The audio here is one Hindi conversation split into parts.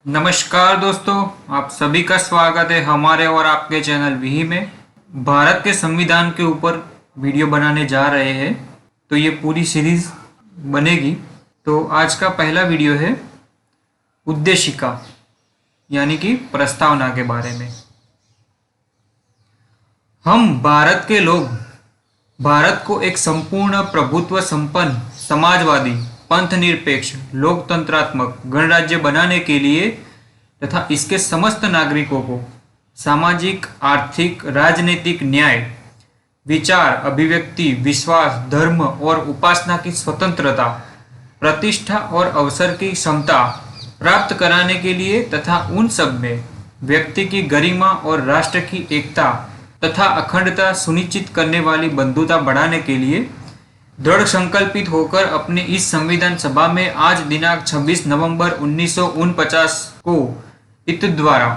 नमस्कार दोस्तों, आप सभी का स्वागत है हमारे और आपके चैनल विही में। भारत के संविधान के ऊपर वीडियो बनाने जा रहे हैं, तो ये पूरी सीरीज बनेगी। तो आज का पहला वीडियो है उद्देशिका यानी कि प्रस्तावना के बारे में। हम भारत के लोग भारत को एक संपूर्ण प्रभुत्व संपन्न समाजवादी पंथनिरपेक्ष लोकतंत्रात्मक गणराज्य बनाने के लिए तथा इसके समस्त नागरिकों को सामाजिक, आर्थिक, राजनीतिक न्याय, विचार, अभिव्यक्ति, विश्वास, धर्म और उपासना की स्वतंत्रता, प्रतिष्ठा और अवसर की क्षमता प्राप्त कराने के लिए तथा उन सब में व्यक्ति की गरिमा और राष्ट्र की एकता तथा अखंडता सुनिश्चित करने वाली बंधुता बढ़ाने के लिए दृढ़ संकल्पित होकर अपने इस संविधान सभा में आज दिनांक 26 नवंबर 1949 को इत द्वारा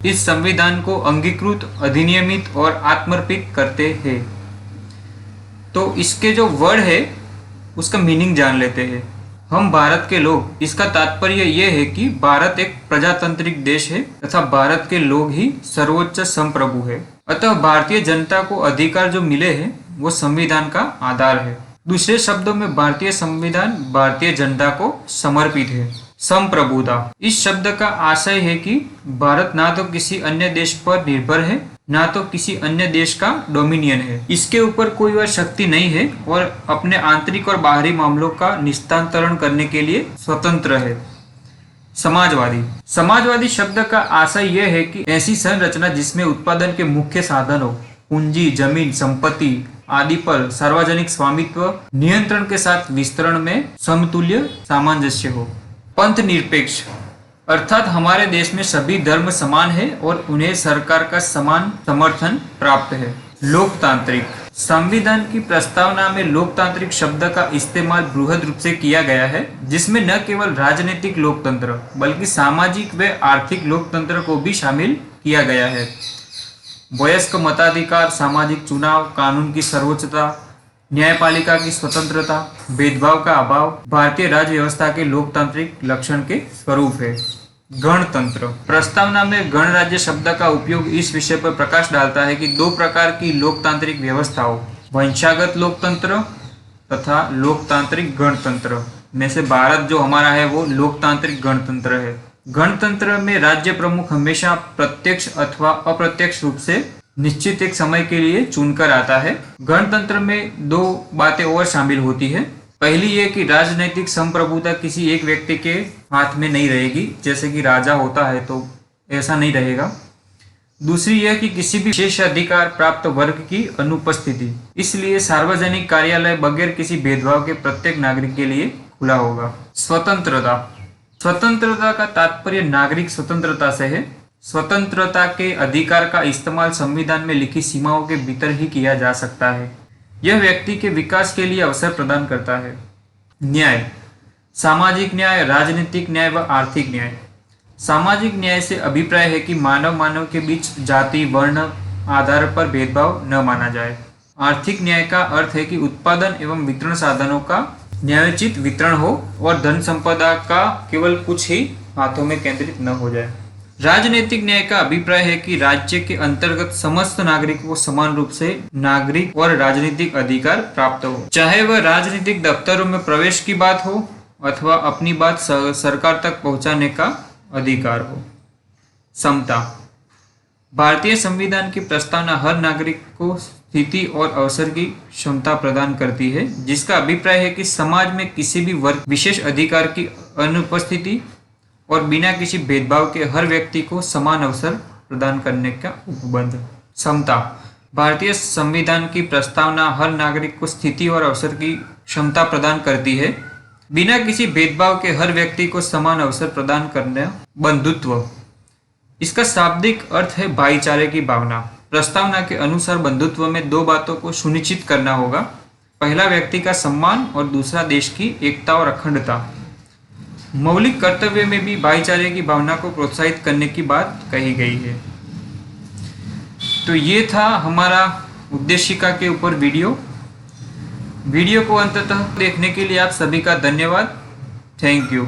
इस संविधान को अंगीकृत, अधिनियमित और आत्मर्पित करते हैं। तो इसके जो वर्ड है उसका मीनिंग जान लेते हैं। हम भारत के लोग, इसका तात्पर्य यह है कि भारत एक प्रजातांत्रिक देश है तथा भारत के लोग ही सर्वोच्च संप्रभु है। अतः भारतीय जनता को अधिकार जो मिले हैं वो संविधान का आधार है। दूसरे शब्दों में भारतीय संविधान भारतीय जनता को समर्पित है। संप्रभुता, इस शब्द का आशय है कि भारत ना तो किसी अन्य देश पर निर्भर है, ना तो किसी अन्य देश का डोमिनियन है। इसके ऊपर कोई वह शक्ति नहीं है और अपने आंतरिक और बाहरी मामलों का निस्तांतरण करने के लिए स्वतंत्र है। समाजवादी, समाजवादी शब्द का आशय यह है कि ऐसी संरचना जिसमें उत्पादन के मुख्य साधनों पूंजी, जमीन, संपत्ति आदि पर सार्वजनिक स्वामित्व नियंत्रण के साथ विस्तरण में समतुल्य सामंजस्य हो। पंथ निरपेक्ष, अर्थात हमारे देश में सभी धर्म समान है और उन्हें सरकार का समान समर्थन प्राप्त है। लोकतांत्रिक, संविधान की प्रस्तावना में लोकतांत्रिक शब्द का इस्तेमाल बृहद रूप से किया गया है, जिसमें न केवल राजनीतिक लोकतंत्र बल्कि सामाजिक व आर्थिक लोकतंत्र को भी शामिल किया गया है। वयस्क मताधिकार, सामाजिक चुनाव, कानून की सर्वोच्चता, न्यायपालिका की स्वतंत्रता, भेदभाव का अभाव भारतीय राज्य व्यवस्था के लोकतांत्रिक लक्षण के स्वरूप है। गणतंत्र, प्रस्तावना में गणराज्य शब्द का उपयोग इस विषय पर प्रकाश डालता है कि दो प्रकार की लोकतांत्रिक व्यवस्थाओं, वंशागत लोकतंत्र तथा लोकतांत्रिक गणतंत्र में से भारत जो हमारा है वो लोकतांत्रिक गणतंत्र है। गणतंत्र में राज्य प्रमुख हमेशा प्रत्यक्ष अथवा अप्रत्यक्ष रूप से निश्चित एक समय के लिए चुनकर आता है। गणतंत्र में दो बातें और शामिल होती है। पहली ये कि राजनैतिक संप्रभुता किसी एक व्यक्ति के हाथ में नहीं रहेगी, जैसे कि राजा होता है तो ऐसा नहीं रहेगा। दूसरी यह कि किसी भी विशेष अधिकार प्राप्त वर्ग की अनुपस्थिति, इसलिए सार्वजनिक कार्यालय बगैर किसी भेदभाव के प्रत्येक नागरिक के लिए खुला होगा। स्वतंत्रता, स्वतंत्रता का तात्पर्य नागरिक स्वतंत्रता से है। स्वतंत्रता के अधिकार का इस्तेमाल संविधान में लिखी सीमाओं के भीतर ही किया जा सकता है। यह व्यक्ति के विकास के लिए अवसर प्रदान करता है। न्याय, सामाजिक न्याय, राजनीतिक न्याय व आर्थिक न्याय। सामाजिक न्याय से अभिप्राय है कि मानव मानव के बीच जाति, वर्ण आधार पर भेदभाव न माना जाए। आर्थिक न्याय का अर्थ है कि उत्पादन एवं वितरण साधनों का न्यायोचित वितरण हो और धन संपदा का केवल कुछ ही हाथों में केंद्रित न हो जाए। राजनीतिक न्याय का अभिप्राय है कि राज्य के अंतर्गत समस्त नागरिकों को समान रूप से नागरिक और राजनीतिक अधिकार प्राप्त हो, चाहे वह राजनीतिक दफ्तरों में प्रवेश की बात हो अथवा अपनी बात सरकार तक पहुंचाने का अधिकार हो। समता, भारतीय संविधान की प्रस्तावना हर नागरिक को स्थिति और अवसर की क्षमता प्रदान करती है, जिसका अभिप्राय है कि समाज में किसी भी वर्ग विशेष अधिकार की अनुपस्थिति और बिना किसी भेदभाव के हर व्यक्ति को समान अवसर प्रदान करने का उपबंध। समता, भारतीय संविधान की प्रस्तावना हर नागरिक को स्थिति और अवसर की क्षमता प्रदान करती है, बिना किसी भेदभाव के हर व्यक्ति को समान अवसर प्रदान करना। बंधुत्व, इसका शाब्दिक अर्थ है भाईचारे की भावना। प्रस्तावना के अनुसार बंधुत्व में दो बातों को सुनिश्चित करना होगा। पहला व्यक्ति का सम्मान और दूसरा देश की एकता और अखंडता। मौलिक कर्तव्य में भी भाईचारे की भावना को प्रोत्साहित करने की बात कही गई है। तो ये था हमारा उद्देशिका के ऊपर वीडियो को अंततः देखने के लिए आप सभी का धन्यवाद। Thank you.